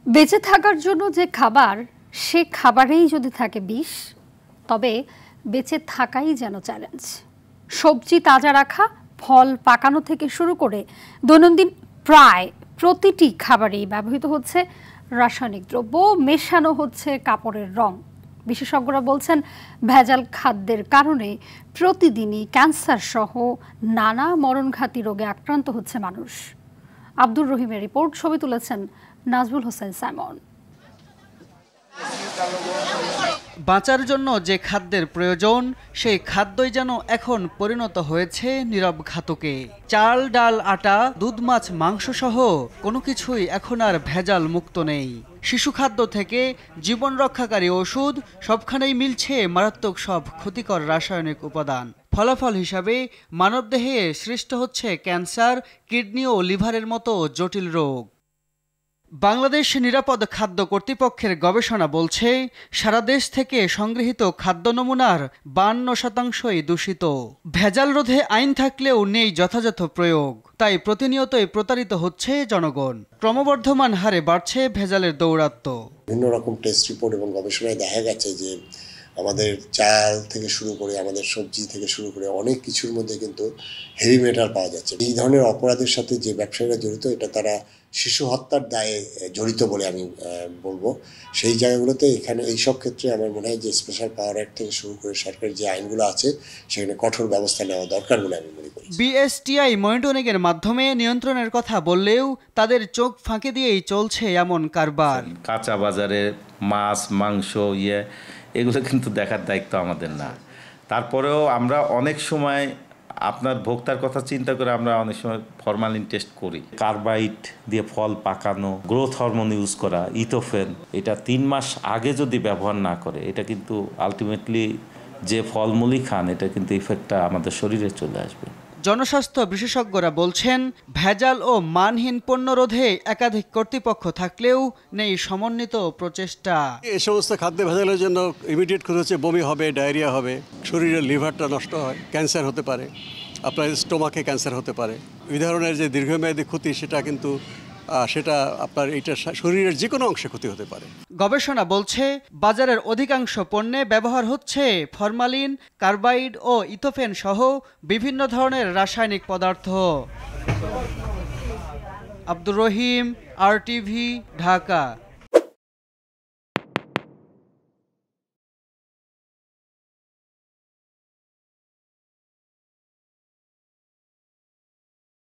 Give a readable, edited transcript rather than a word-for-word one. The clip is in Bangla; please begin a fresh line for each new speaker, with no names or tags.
বেঁচে থাকার জন্য যে খাবার, সে খাবারেই যদি থাকে বিষ, তবে বেঁচে থাকাই যেন চ্যালেঞ্জ। সবজি তাজা রাখা, ফল পাকানো থেকে শুরু করে দৈনন্দিন প্রায় প্রতিটি খাবারেই ব্যবহৃত হচ্ছে রাসায়নিক দ্রব্য, মেশানো হচ্ছে কাপড়ের রং। বিশেষজ্ঞরা বলছেন, ভেজাল খাদ্যের কারণে প্রতিদিনই ক্যান্সার সহ নানা মরণঘাতী রোগে আক্রান্ত হচ্ছে মানুষ। আব্দুর রহিমের রিপোর্ট, ছবি তুলেছেন নাজবুল হোসেন সাইমন।
বাঁচার জন্য যে খাদ্যের প্রয়োজন, সেই খাদ্যই যেন এখন পরিণত হয়েছে নীরব ঘাতকে। চাল, ডাল, আটা, দুধ, মাছ, মাংস সহ কোনো কিছুই এখন আর ভেজাল মুক্ত নেই। শিশু খাদ্য থেকে জীবন রক্ষাকারী ওষুধ, সবখানেই মিলছে মারাত্মক সব ক্ষতিকর রাসায়নিক উপাদান। ফলাফল হিসাবে মানবদেহে সৃষ্ট হচ্ছে ক্যান্সার, কিডনি ও লিভারের মতো জটিল রোগ। বাংলাদেশ নিরাপদ খাদ্য কর্তৃপক্ষের গবেষণা বলছে, সারা দেশ থেকে সংগৃহীত খাদ্য নমুনার 52%ই দূষিত। ভেজাল রোধে আইন থাকলেও নেই যথাযথ প্রয়োগ, তাই প্রতিনিয়তই প্রতারিত হচ্ছে জনগণ। ক্রমবর্ধমান হারে বাড়ছে ভেজালের দৌরাত্ম্য।
বিভিন্ন রকম টেস্ট রিপোর্ট এবং গবেষণায় দেখা গেছে যে আমাদের চাল থেকে শুরু করে, আমাদের সবজি থেকে শুরু করে অনেক কিছুর মধ্যে কিন্তু হেভি মেটাল পাওয়া যাচ্ছে। এই ধরনের অপরাধের সাথে যে ব্যবসায়ীরা জড়িত, এটা তারা শিশু হত্যার দায়ে জড়িত বলে আমি বলবো। সেই জায়গাগুলোতে এখানে এইসব ক্ষেত্রে আমার মনে হয় যে স্পেশাল পাওয়ার অ্যাক্ট থেকে শুরু করে সরকারি যে আইনগুলো আছে, সেখানে কঠোর ব্যবস্থা নেওয়া দরকার বলে আমি মনে করি।
বিএসটিআই মনিটরিংয়ের মাধ্যমে নিয়ন্ত্রণের কথা বললেও তাদের চোখ ফাঁকি দিয়েই চলছে এমন কারবার।
কাঁচা বাজারে মাছ, মাংস, এগুলো কিন্তু দেখার দায়িত্ব আমাদের না। তারপরেও আমরা অনেক সময় আপনার ভোক্তার কথা চিন্তা করে আমরা অনেক সময় ফরমালিন টেস্ট করি। কার্বাইড দিয়ে ফল পাকানো, গ্রোথ হরমোন ইউজ করা, ইথোফেন, এটা 3 মাস আগে যদি ব্যবহার না করে, এটা কিন্তু আলটিমেটলি যে ফলমূলই খান, এটা কিন্তু ইফেক্টটা আমাদের শরীরে চলে আসবে।
জনস্বাস্থ্য বিশেষজ্ঞরা বলছেন, ভেজাল ও মানহীন পণ্য রোধে একাধিক কর্তৃপক্ষ থাকলেও নেই সমন্বিত প্রচেষ্টা।
এই সমস্ত খাদ্য ভেজালের জন্য ইমিডিয়েট ক্ষতি হচ্ছে, বমি হবে, ডায়রিয়া হবে, শরীরের লিভারটা নষ্ট হয়, ক্যান্সার হতে পারে, আপনার স্টোমাকে ক্যান্সার হতে পারে। এই ধরনের যে দীর্ঘমেয়াদী ক্ষতি, সেটা আপনার এইটা শরীরের যে কোনো অংশে ক্ষতি হতে পারে।
গবেষণা বলছে, বাজারের অধিকাংশ পণ্যে ব্যবহার হচ্ছে ফরমালিন, কার্বাইড ও ইথোফেন সহ বিভিন্ন ধরনের রাসায়নিক পদার্থ। আব্দুর রহিম, RTV, ঢাকা।